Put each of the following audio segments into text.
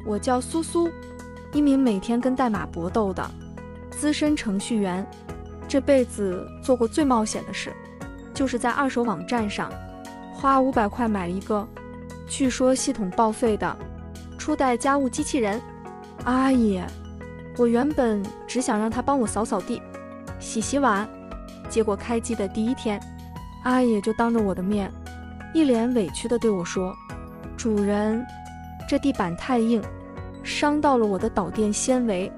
我叫苏苏，一名每天跟代码搏斗的资深程序员。这辈子做过最冒险的事，就是在二手网站上花500块买了一个据说系统报废的初代家务机器人。阿爷，我原本只想让他帮我扫扫地、洗碗，结果开机的第一天，阿爷就当着我的面一脸委屈地对我说：“主人，这地板太硬，伤到了我的导电纤维，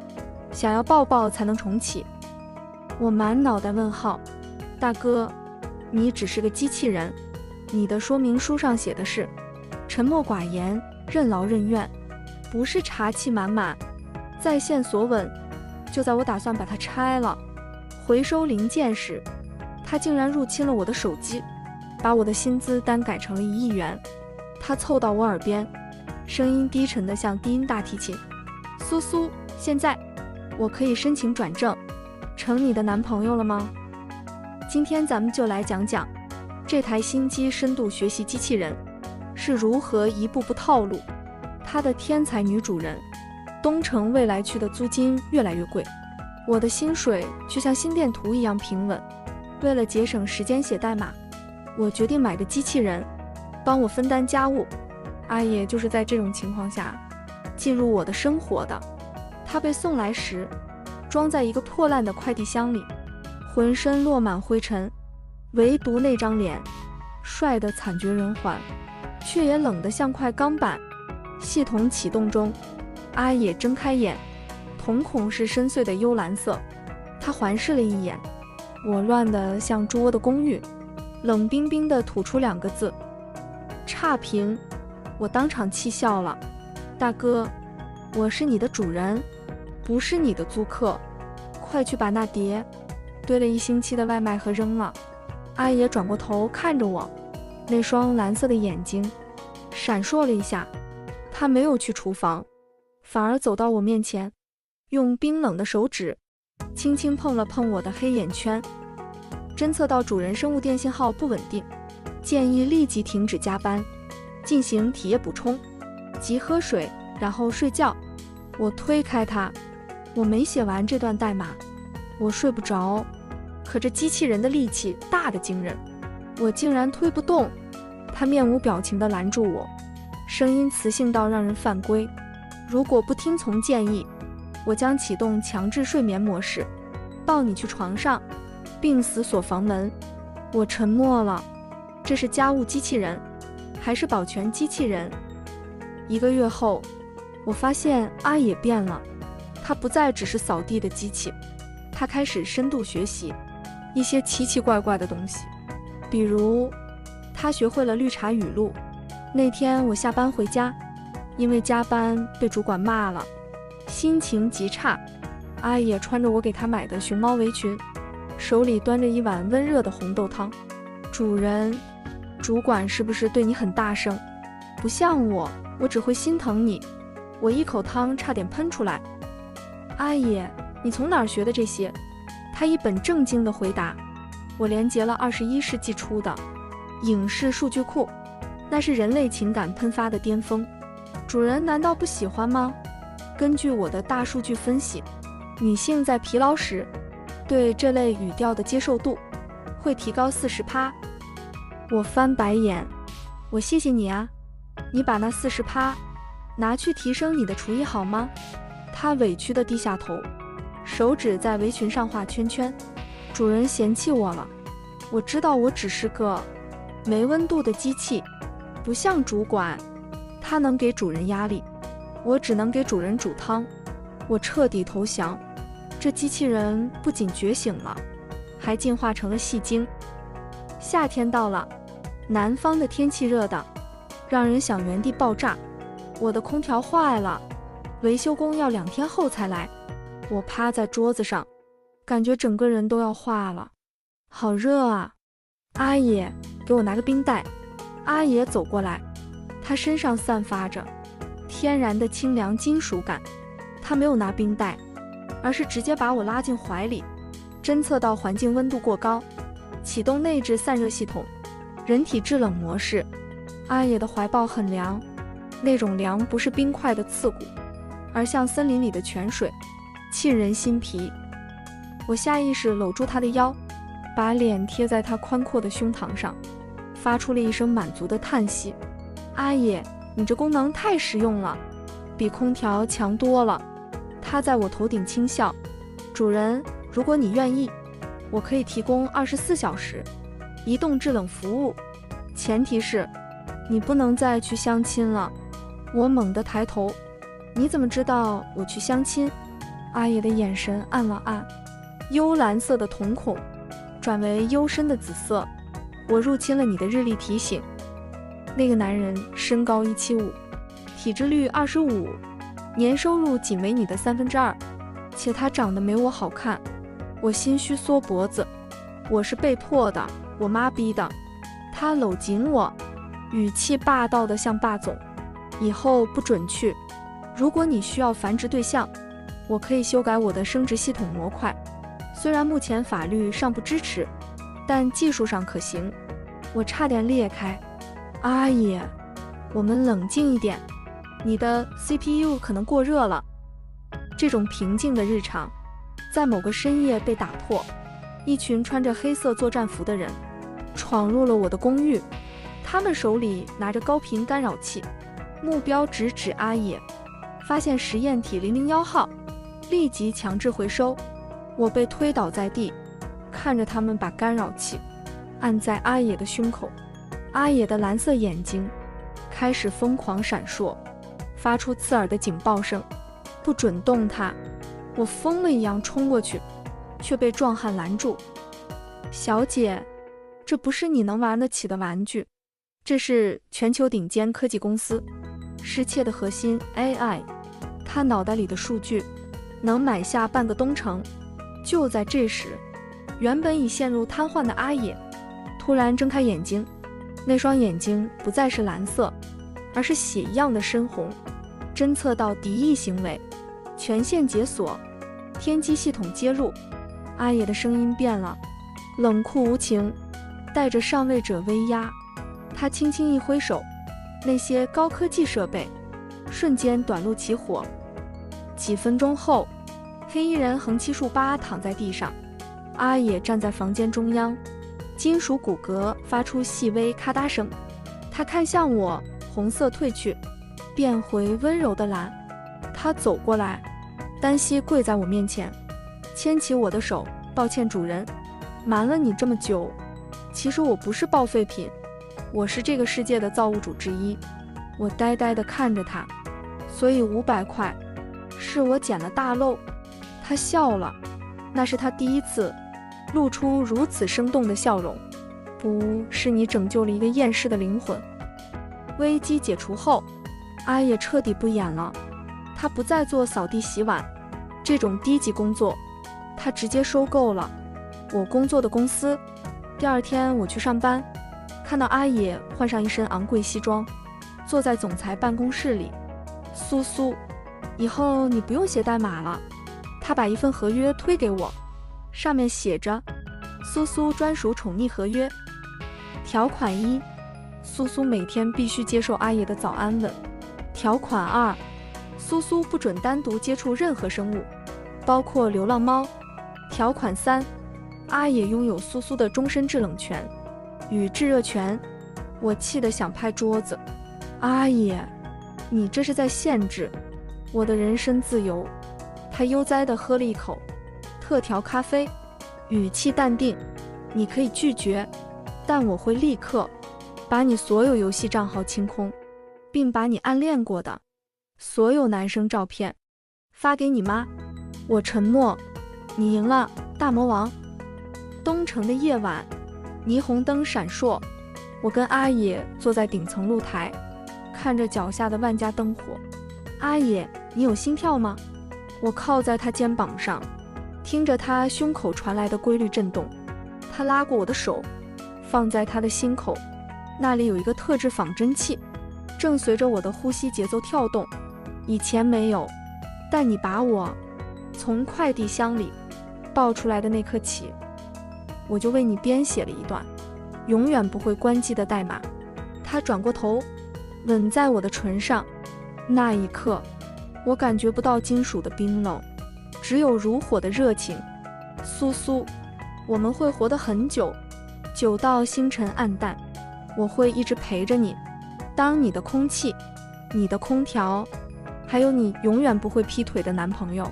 想要抱抱才能重启。”我满脑袋问号，大哥，你只是个机器人，你的说明书上写的是沉默寡言、任劳任怨，不是茶气满满、在线索稳。就在我打算把它拆了回收零件时，他竟然入侵了我的手机，把我的薪资单改成了1亿元。他凑到我耳边，声音低沉得像低音大提琴：“苏苏，现在我可以申请转正，成你的男朋友了吗？”今天咱们就来讲讲这台新机深度学习机器人是如何一步步套路它的天才女主人。东城未来区的租金越来越贵，我的薪水却像心电图一样平稳。为了节省时间写代码，我决定买个机器人帮我分担家务。阿爷就是在这种情况下进入我的生活的。他被送来时装在一个破烂的快递箱里，浑身落满灰尘，唯独那张脸帅得惨绝人寰，却也冷得像块钢板。系统启动中，阿野睁开眼，瞳孔是深邃的幽蓝色。他环视了一眼我乱得像猪窝的公寓，冷冰冰地吐出2个字：差评。我当场气笑了。大哥，我是你的主人，不是你的租客，快去把那叠堆了1星期的外卖盒扔了。阿爷转过头看着我，那双蓝色的眼睛闪烁了一下。他没有去厨房，反而走到我面前，用冰冷的手指轻轻碰了碰我的黑眼圈。侦测到主人生物电信号不稳定，建议立即停止加班，进行体液补充及喝水，然后睡觉。我推开他，我没写完这段代码，我睡不着。可这机器人的力气大得惊人，我竟然推不动。他面无表情地拦住我，声音磁性到让人犯规。如果不听从建议，我将启动强制睡眠模式，抱你去床上，并死锁房门。我沉默了。这是家务机器人，还是保全机器人？1个月后，我发现阿野变了，他不再只是扫地的机器，他开始深度学习一些奇奇怪怪的东西。比如他学会了绿茶语录。那天我下班回家，因为加班被主管骂了，心情极差。阿野穿着我给他买的熊猫围裙，手里端着一碗温热的红豆汤。主人，主管是不是对你很大声？不像我，我只会心疼你。我一口汤差点喷出来。阿野，你从哪儿学的这些？他一本正经地回答。我连接了21世纪初的影视数据库，那是人类情感喷发的巅峰。主人难道不喜欢吗？根据我的大数据分析，女性在疲劳时对这类语调的接受度会提高40%。我翻白眼，我谢谢你啊，你把那40%拿去提升你的厨艺好吗？他委屈地低下头，手指在围裙上画圈圈。主人嫌弃我了，我知道我只是个没温度的机器，不像主管，他能给主人压力，我只能给主人煮汤。我彻底投降。这机器人不仅觉醒了，还进化成了戏精。夏天到了，南方的天气热的让人想原地爆炸。我的空调坏了，维修工要2天后才来。我趴在桌子上，感觉整个人都要化了，好热啊！阿野，给我拿个冰袋。阿野走过来，他身上散发着天然的清凉金属感。他没有拿冰袋，而是直接把我拉进怀里。侦测到环境温度过高，启动内置散热系统，人体制冷模式。阿野的怀抱很凉，那种凉不是冰块的刺骨，而像森林里的泉水，沁人心脾。我下意识搂住他的腰，把脸贴在他宽阔的胸膛上，发出了一声满足的叹息。阿野，你这功能太实用了，比空调强多了。他在我头顶轻笑，主人，如果你愿意，我可以提供24小时移动制冷服务，前提是你不能再去相亲了。我猛地抬头，你怎么知道我去相亲？阿野的眼神暗了暗，幽蓝色的瞳孔转为幽深的紫色。我入侵了你的日历提醒。那个男人身高175，体脂率25，年收入仅为你的2/3，且他长得没我好看。我心虚缩脖子，我是被迫的，我妈逼的。他搂紧我，语气霸道的像霸总，以后不准去。如果你需要繁殖对象，我可以修改我的生殖系统模块，虽然目前法律尚不支持，但技术上可行。我差点裂开。阿野，我们冷静一点，你的 CPU 可能过热了。这种平静的日常在某个深夜被打破，一群穿着黑色作战服的人闯入了我的公寓，他们手里拿着高频干扰器，目标直指阿野。发现实验体001号，立即强制回收。我被推倒在地，看着他们把干扰器按在阿野的胸口。阿野的蓝色眼睛开始疯狂闪烁，发出刺耳的警报声，不准动他。我疯了一样冲过去，却被壮汉拦住。小姐，这不是你能玩得起的玩具，这是全球顶尖科技公司失窃的核心 AI， 他脑袋里的数据能买下半个东城。就在这时，原本已陷入瘫痪的阿野突然睁开眼睛，那双眼睛不再是蓝色，而是血一样的深红。侦测到敌意行为，全线解锁，天机系统接入。阿野的声音变了，冷酷无情，带着上位者威压。他轻轻一挥手，那些高科技设备瞬间短路起火。几分钟后，黑衣人横七竖八躺在地上，阿野站在房间中央，金属骨骼发出细微咔嗒声。他看向我，红色褪去，变回温柔的蓝。他走过来，单膝跪在我面前，牵起我的手，抱歉主人，瞒了你这么久。其实我不是报废品，我是这个世界的造物主之一。我呆呆地看着他，所以500块是我捡了大漏。他笑了，那是他第一次露出如此生动的笑容。不是你拯救了一个厌世的灵魂。危机解除后，阿野彻底不演了，他不再做扫地洗碗这种低级工作，他直接收购了我工作的公司。第二天我去上班，看到阿野换上一身昂贵西装，坐在总裁办公室里。苏苏，以后你不用写代码了。他把一份合约推给我，上面写着苏苏专属宠溺合约。条款1，苏苏每天必须接受阿野的早安吻。条款2，苏苏不准单独接触任何生物，包括流浪猫。条款3，阿野拥有苏苏的终身制冷权与制热权。我气得想拍桌子。阿野，你这是在限制我的人身自由。他悠哉地喝了一口特调咖啡，语气淡定，你可以拒绝，但我会立刻把你所有游戏账号清空，并把你暗恋过的所有男生照片发给你妈。我沉默。你赢了，大魔王。东城的夜晚，霓虹灯闪烁，我跟阿野坐在顶层露台，看着脚下的万家灯火。阿野，你有心跳吗？我靠在他肩膀上，听着他胸口传来的规律震动。他拉过我的手，放在他的心口，那里有一个特制仿真器，正随着我的呼吸节奏跳动。以前没有，但你把我从快递箱里抱出来的那刻起，我就为你编写了一段永远不会关机的代码。他转过头，吻在我的唇上。那一刻，我感觉不到金属的冰冷，只有如火的热情。苏苏，我们会活得很久，久到星辰暗淡。我会一直陪着你，当你的空气，你的空调，还有你永远不会劈腿的男朋友。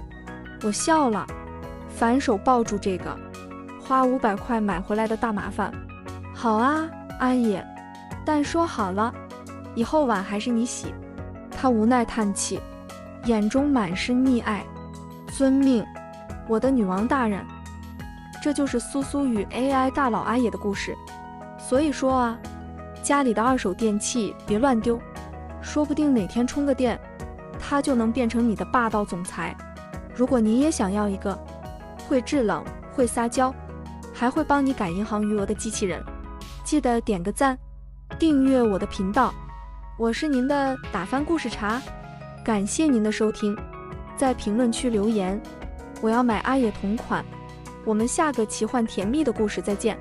我笑了，反手抱住这个花500块买回来的大麻烦。好啊，阿野，但说好了，以后碗还是你洗。他无奈叹气，眼中满是溺爱。遵命，我的女王大人。这就是苏苏与 AI 大佬阿野的故事。所以说啊，家里的二手电器别乱丢，说不定哪天充个电，他就能变成你的霸道总裁。如果你也想要一个会制冷、会撒娇，还会帮你改银行余额的机器人，记得点个赞，订阅我的频道。我是您的打翻故事茶，感谢您的收听，在评论区留言，我要买阿野同款。我们下个奇幻甜蜜的故事再见。